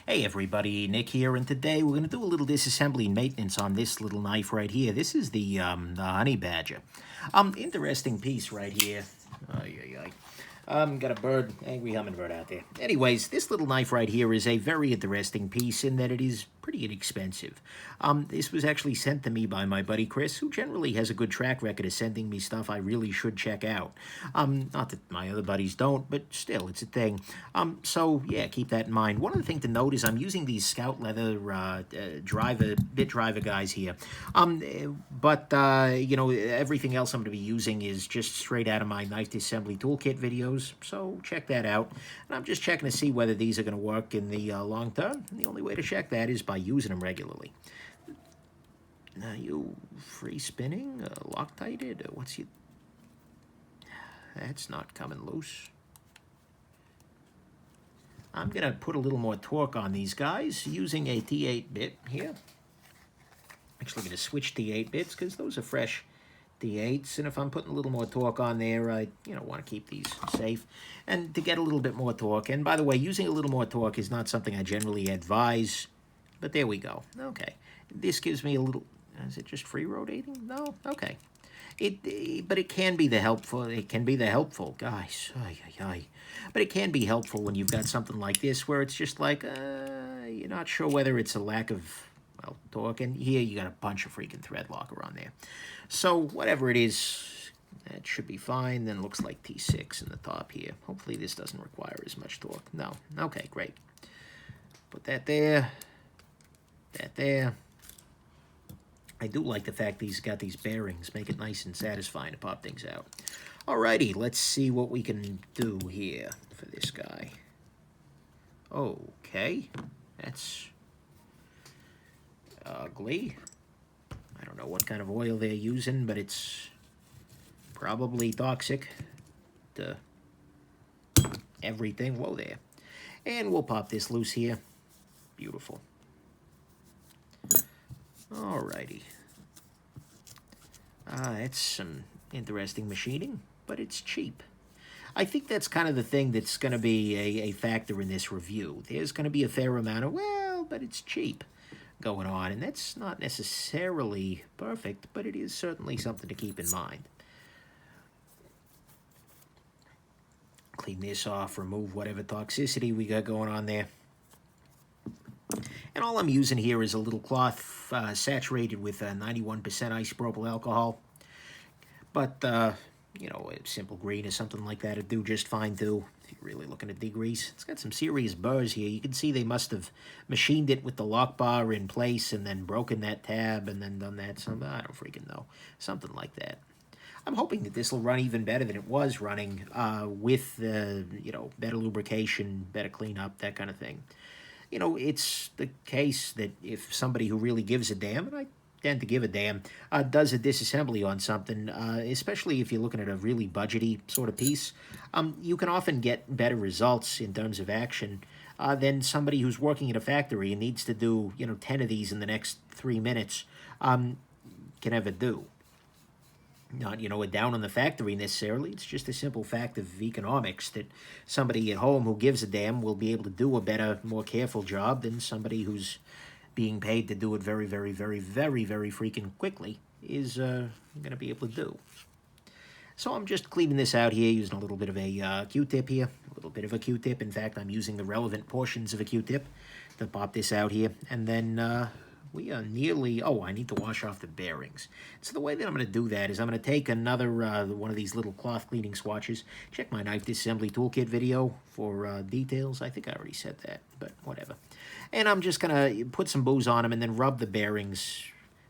Hey everybody, Nick here, and today we're going to do a little disassembly maintenance on this little knife right here. This is the Honeybadger. Interesting piece right here. Ay, ay, ay. Got a bird, angry hummingbird out there. Anyways, this little knife right here is a very interesting piece in that it is pretty inexpensive. This was actually sent to me by my buddy Chris, who generally has a good track record of sending me stuff I really should check out. Not that my other buddies don't, but still, it's a thing. So yeah, keep that in mind. One other thing to note is I'm using these Scout leather bit driver guys here. You know, everything else I'm going to be using is just straight out of my knife disassembly toolkit videos. So check that out. And I'm just checking to see whether these are going to work in the long term. And the only way to check that is by using them regularly. Now, you free spinning, Loctited? What's you? That's not coming loose. I'm going to put a little more torque on these guys using a T8 bit here. Actually going to switch T8 bits because those are fresh T8s, and if I'm putting a little more torque on there, I want to keep these safe. And to get a little bit more torque, and by the way, using a little more torque is not something I generally advise, but there we go. Okay, this gives me a little. Is it just free rotating? No. Okay. But it can be the helpful. It can be the helpful, guys. Ay, ay, ay. But it can be helpful when you've got something like this where it's just like you're not sure whether it's a lack of torque, and here you got a bunch of freaking thread locker on there. So whatever it is, that should be fine. Then looks like T6 in the top here. Hopefully this doesn't require as much torque. No. Okay, great. Put that there. That there. I do like the fact these got these bearings. Make it nice and satisfying to pop things out. Alrighty, let's see what we can do here for this guy. Okay. That's ugly. I don't know what kind of oil they're using, but it's probably toxic to everything. Whoa there. And we'll pop this loose here. Beautiful. Alrighty. It's some interesting machining, but it's cheap. I think that's kind of the thing that's going to be a factor in this review. There's going to be a fair amount of, but it's cheap going on, and that's not necessarily perfect, but it is certainly something to keep in mind. Clean this off, remove whatever toxicity we got going on there. And all I'm using here is a little cloth saturated with 91% isopropyl alcohol. But, you know, a simple green or something like that would do just fine too, if you're really looking at degrease. It's got some serious burrs here. You can see they must have machined it with the lock bar in place and then broken that tab and then done that. Some, I don't freaking know. Something like that. I'm hoping that this will run even better than it was running with, you know, better lubrication, better cleanup, that kind of thing. You know, it's the case that if somebody who really gives a damn, and I tend to give a damn, does a disassembly on something, especially if you're looking at a really budgety sort of piece, you can often get better results in terms of action than somebody who's working at a factory and needs to do, you know, 10 of these in the next 3 minutes can ever do. Not, you know, a down on the factory necessarily. It's just a simple fact of economics that somebody at home who gives a damn will be able to do a better, more careful job than somebody who's being paid to do it very, very, very, very, very freaking quickly is going to be able to do. So I'm just cleaning this out here using a little bit of a Q-tip here. A little bit of a Q-tip. In fact, I'm using the relevant portions of a Q-tip to pop this out here. And then we are nearly, I need to wash off the bearings. So the way that I'm going to do that is I'm going to take another one of these little cloth cleaning swatches. Check my knife disassembly toolkit video for details. I think I already said that, but whatever. And I'm just going to put some booze on them and then rub the bearings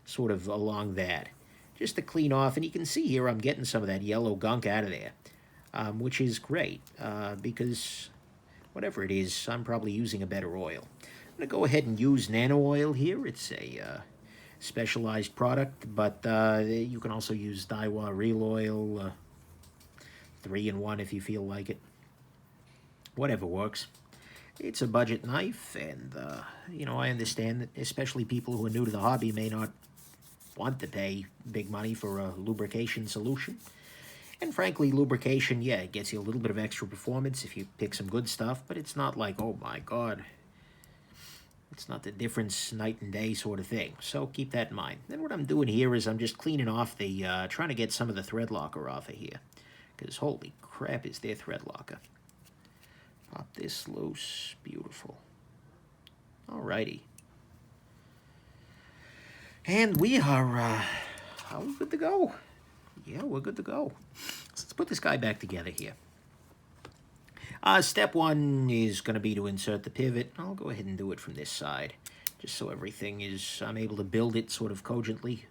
sort of along that, just to clean off. And you can see here I'm getting some of that yellow gunk out of there, which is great because whatever it is, I'm probably using a better oil. I'm going to go ahead and use nano oil here. It's a specialized product, but you can also use Daiwa real oil, 3-in-1 if you feel like it. Whatever works. It's a budget knife, and, you know, I understand that especially people who are new to the hobby may not want to pay big money for a lubrication solution. And frankly, lubrication, yeah, it gets you a little bit of extra performance if you pick some good stuff, but it's not like, oh my God, It's not the difference night and day sort of thing. So keep that in mind. Then what I'm doing here is I'm just cleaning off the, trying to get some of the thread locker off of here. Because holy crap is there thread locker. Pop this loose. Beautiful. Alrighty. And we are good to go. Yeah, we're good to go. So let's put this guy back together here. Step one is going to be to insert the pivot. I'll go ahead and do it from this side, just so everything is, I'm able to build it sort of cogently.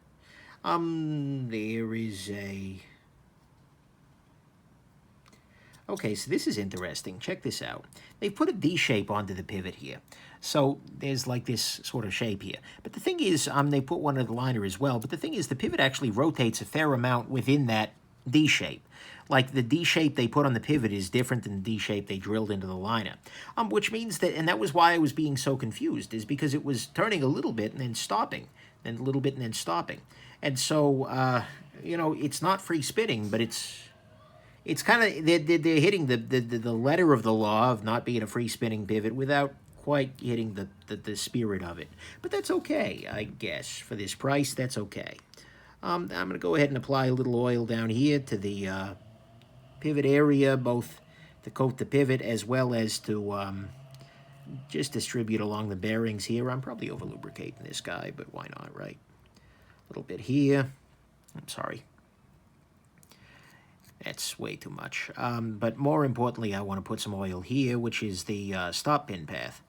There is a... Okay, so this is interesting. Check this out. They've put a D shape onto the pivot here. So there's like this sort of shape here. But the thing is, they put one of the liner as well. But the thing is, the pivot actually rotates a fair amount within that D shape. Like the D shape they put on the pivot is different than the D shape they drilled into the liner. Which means that, and that was why I was being so confused, is because it was turning a little bit and then stopping, then a little bit and then stopping. And so, you know, it's not free spinning, but it's kind of, they're hitting the letter of the law of not being a free spinning pivot without quite hitting the spirit of it. But that's okay, I guess. For this price, that's okay. I'm going to go ahead and apply a little oil down here to the pivot area, both to coat the pivot as well as to just distribute along the bearings here. I'm probably over lubricating this guy, but why not, right? A little bit here. I'm sorry. That's way too much. But more importantly, I want to put some oil here, which is the stop pin path.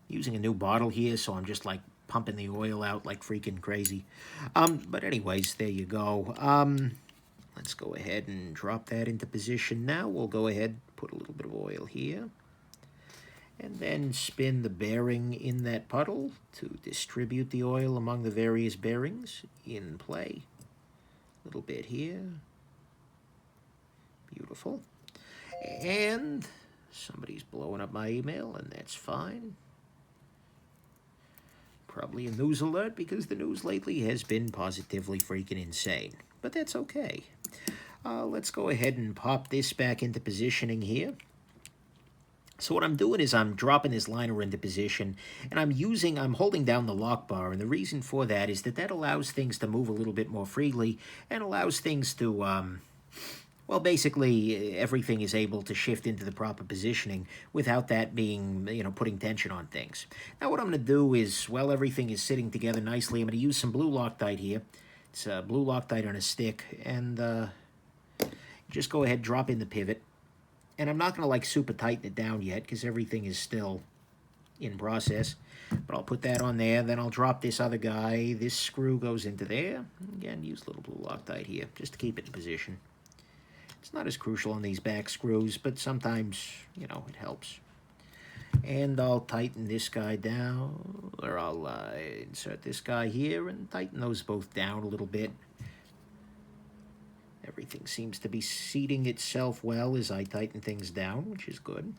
I'm using a new bottle here, so I'm just like pumping the oil out like freaking crazy. But anyways, there you go. Let's go ahead and drop that into position now. We'll go ahead, put a little bit of oil here, and then spin the bearing in that puddle to distribute the oil among the various bearings in play. A little bit here. Beautiful. And somebody's blowing up my email, and that's fine. Probably a news alert, because the news lately has been positively freaking insane. But that's okay. Let's go ahead and pop this back into positioning here. So what I'm doing is I'm dropping this liner into position, and I'm holding down the lock bar, and the reason for that is that allows things to move a little bit more freely and allows things to, well, basically everything is able to shift into the proper positioning without that being, you know, putting tension on things. Now what I'm going to do is, while everything is sitting together nicely, I'm going to use some blue Loctite here. It's blue Loctite on a stick, and just go ahead, drop in the pivot. And I'm not going to like super tighten it down yet because everything is still in process. But I'll put that on there. Then I'll drop this other guy. This screw goes into there. Again, use a little blue Loctite here just to keep it in position. It's not as crucial on these back screws, but sometimes, you know, it helps. And I'll tighten this guy down, or I'll insert this guy here and tighten those both down a little bit. Everything seems to be seating itself well as I tighten things down, which is good.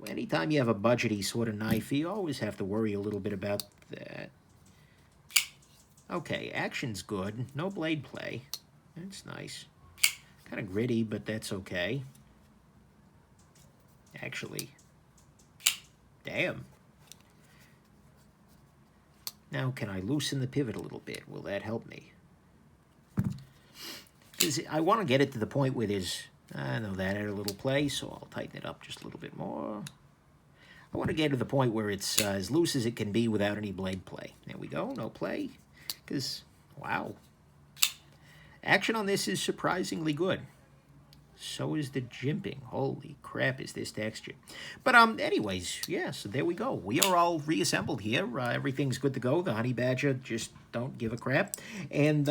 Anytime you have a budgety sort of knife, you always have to worry a little bit about that. Okay, action's good. No blade play. That's nice. Kind of gritty, but that's okay. Actually, damn. Now, can I loosen the pivot a little bit? Will that help me? Because I want to get it to the point where there's, I know that had a little play, so I'll tighten it up just a little bit more. I want to get to the point where it's as loose as it can be without any blade play. There we go, no play. Because, wow. Action on this is surprisingly good. So is the jimping. Holy crap, is this texture. But anyways, yeah, so there we go. We are all reassembled here. Everything's good to go. The Honeybadger just don't give a crap. And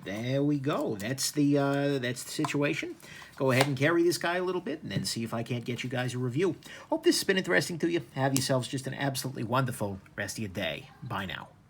there we go. That's the situation. Go ahead and carry this guy a little bit and then see if I can't get you guys a review. Hope this has been interesting to you. Have yourselves just an absolutely wonderful rest of your day. Bye now.